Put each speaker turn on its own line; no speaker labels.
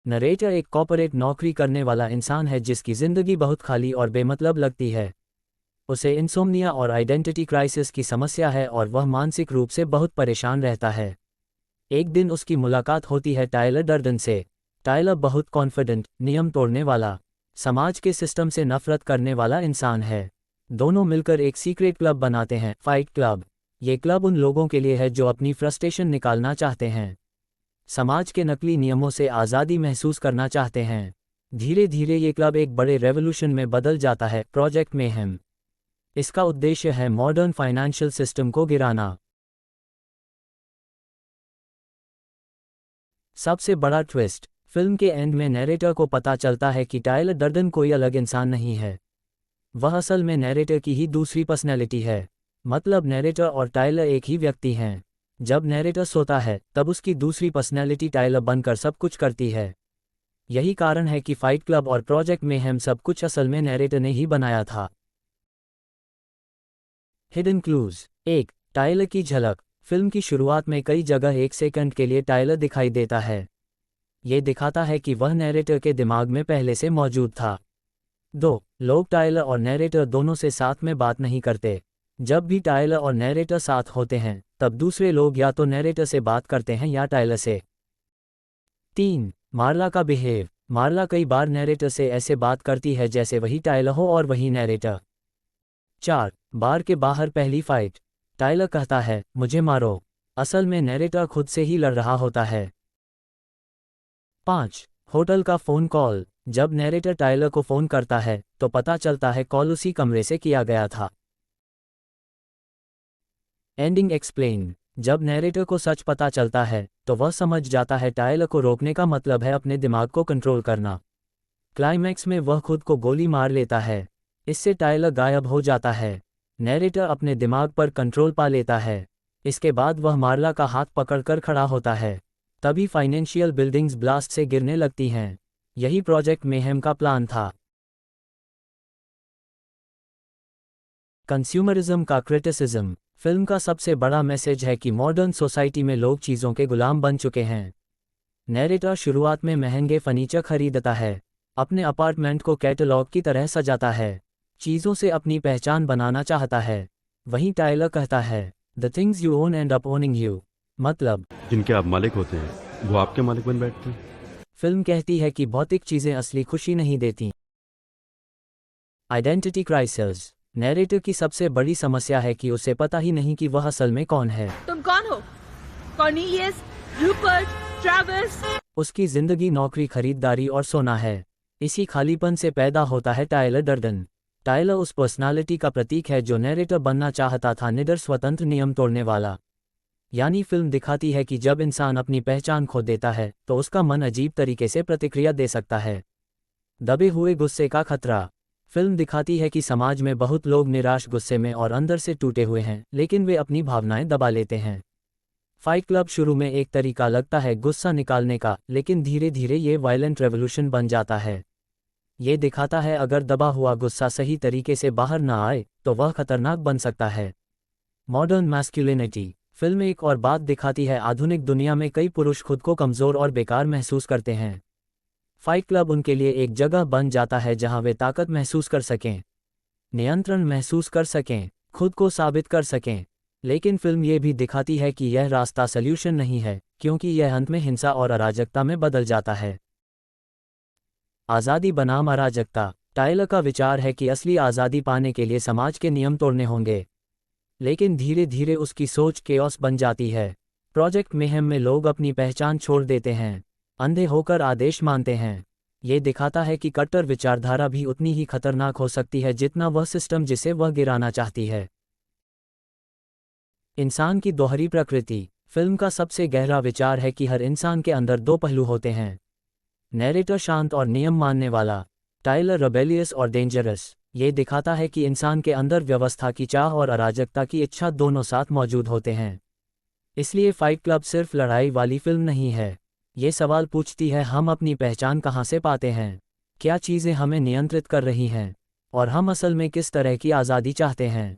Narrator एक corporate नौकरी करने वाला इंसान है जिसकी जिंदगी बहुत खाली और बेमतलब लगती है। उसे इंसोम्निया और आइडेंटिटी क्राइसिस की समस्या है और वह मानसिक रूप से बहुत परेशान रहता है। एक दिन उसकी मुलाकात होती है टायलर डर्डन से। टायलर बहुत कॉन्फिडेंट, नियम तोड़ने वाला, समाज के सिस्टम से नफरत करने वाला इंसान है। दोनों मिलकर एक सीक्रेट क्लब बनाते हैं, फाइट क्लब। ये क्लब उन लोगों के लिए है जो अपनी फ्रस्ट्रेशन निकालना चाहते हैं, समाज के नकली नियमों से आज़ादी महसूस करना चाहते हैं। धीरे धीरे ये क्लब एक बड़े रेवोल्यूशन में बदल जाता है, प्रोजेक्ट मेहम। इसका उद्देश्य है मॉडर्न फाइनेंशियल सिस्टम को गिराना। सबसे बड़ा ट्विस्ट, फिल्म के एंड में नैरेटर को पता चलता है कि टायलर डर्डन कोई अलग इंसान नहीं है। वह असल में नैरेटर की ही दूसरी पर्सनैलिटी है। मतलब नैरेटर और टायलर एक ही व्यक्ति हैं। जब नैरेटर सोता है तब उसकी दूसरी पर्सनैलिटी टायलर बनकर सब कुछ करती है। यही कारण है कि फाइट क्लब और प्रोजेक्ट मेहम सब कुछ असल में नैरेटर ने ही बनाया था। Hidden clues. 1. टायलर की झलक। फिल्म की शुरुआत में कई जगह एक सेकंड के लिए टायलर दिखाई देता है। ये दिखाता है कि वह नैरेटर के दिमाग में पहले से मौजूद था। 2. लोग टायलर और नैरेटर दोनों से साथ में बात नहीं करते। जब भी टायलर और नैरेटर साथ होते हैं तब दूसरे लोग या तो नैरेटर से बात करते हैं या टायलर से। 3. मार्ला का बिहेव। मार्ला कई बार नैरेटर से ऐसे बात करती है जैसे वही टायलर हो और वही नैरेटर। 4. बार के बाहर पहली फाइट। टायलर कहता है, मुझे मारो। असल में नैरेटर खुद से ही लड़ रहा होता है। 5. होटल का फ़ोन कॉल। जब नैरेटर टायलर को फ़ोन करता है तो पता चलता है कॉल उसी कमरे से किया गया था। Ending explain. जब नैरेटर को सच पता चलता है तो वह समझ जाता है टायलर को रोकने का मतलब है अपने दिमाग को कंट्रोल करना। क्लाइमैक्स में वह खुद को गोली मार लेता है। इससे टायलर गायब हो जाता है। नैरेटर अपने दिमाग पर कंट्रोल पा लेता है। इसके बाद वह मार्ला का हाथ पकड़कर खड़ा होता है। तभी फाइनेंशियल बिल्डिंग्स ब्लास्ट से गिरने लगती हैं। यही प्रोजेक्ट मेहम का प्लान था। कंज्यूमरिज्म का क्रिटिसिज्म। फिल्म का सबसे बड़ा मैसेज है कि मॉडर्न सोसाइटी में लोग चीज़ों के गुलाम बन चुके हैं। नैरेटर शुरुआत में महंगे फर्नीचर खरीदता है, अपने अपार्टमेंट को कैटलॉग की तरह सजाता है, चीज़ों से अपनी पहचान बनाना चाहता है। वहीं टायलर कहता है, the things you own and up owning you. मतलब
जिनके आप मालिक होते हैं वो आपके मालिक बन बैठते हैं।
फिल्म कहती है कि भौतिक चीज़ें असली खुशी नहीं देती। Identity crisis. नैरेटर की सबसे बड़ी समस्या है कि उसे पता ही नहीं कि वह असल में कौन है।
तुम कौन हो? Cornelius, Rupert, Travis?
उसकी जिंदगी नौकरी, खरीदारी और सोना है। इसी खालीपन से पैदा होता है टायलर डर्डन। टायलर उस पर्सनालिटी का प्रतीक है जो नैरेटर बनना चाहता था, निडर, स्वतंत्र, नियम तोड़ने वाला। यानी फिल्म दिखाती है कि जब इंसान अपनी पहचान खो देता है तो उसका मन अजीब तरीके से प्रतिक्रिया दे सकता है। दबे हुए गुस्से का खतरा। फिल्म दिखाती है कि समाज में बहुत लोग निराश, गुस्से में और अंदर से टूटे हुए हैं, लेकिन वे अपनी भावनाएं दबा लेते हैं। फाइट क्लब शुरू में एक तरीका लगता है गुस्सा निकालने का, लेकिन धीरे धीरे ये वायलेंट रेवोल्यूशन बन जाता है। ये दिखाता है अगर दबा हुआ गुस्सा सही तरीके से बाहर ना आए तो वह खतरनाक बन सकता है। Modern masculinity. फिल्म एक और बात दिखाती है, आधुनिक दुनिया में कई पुरुष खुद को कमज़ोर और बेकार महसूस करते हैं। फाइट क्लब उनके लिए एक जगह बन जाता है जहां वे ताकत महसूस कर सकें, नियंत्रण महसूस कर सकें, खुद को साबित कर सकें। लेकिन फिल्म ये भी दिखाती है कि यह रास्ता सल्यूशन नहीं है, क्योंकि यह अंत में हिंसा और अराजकता में बदल जाता है। आज़ादी बनाम अराजकता। टायलर का विचार है कि असली आज़ादी पाने के लिए समाज के नियम तोड़ने होंगे, लेकिन धीरे धीरे उसकी सोच केओस बन जाती है। प्रोजेक्ट मेहम में लोग अपनी पहचान छोड़ देते हैं, अंधे होकर आदेश मानते हैं। ये दिखाता है कि कट्टर विचारधारा भी उतनी ही खतरनाक हो सकती है जितना वह सिस्टम जिसे वह गिराना चाहती है। इंसान की दोहरी प्रकृति। फिल्म का सबसे गहरा विचार है कि हर इंसान के अंदर दो पहलू होते हैं। नैरेटर शांत और नियम मानने वाला, टायलर रेबेलियस और डेंजरस। ये दिखाता है कि इंसान के अंदर व्यवस्था की चाह और अराजकता की इच्छा दोनों साथ मौजूद होते हैं। इसलिए फाइट क्लब सिर्फ लड़ाई वाली फिल्म नहीं है। ये सवाल पूछती है, हम अपनी पहचान कहाँ से पाते हैं, क्या चीज़ें हमें नियंत्रित कर रही हैं, और हम असल में किस तरह की आज़ादी चाहते हैं।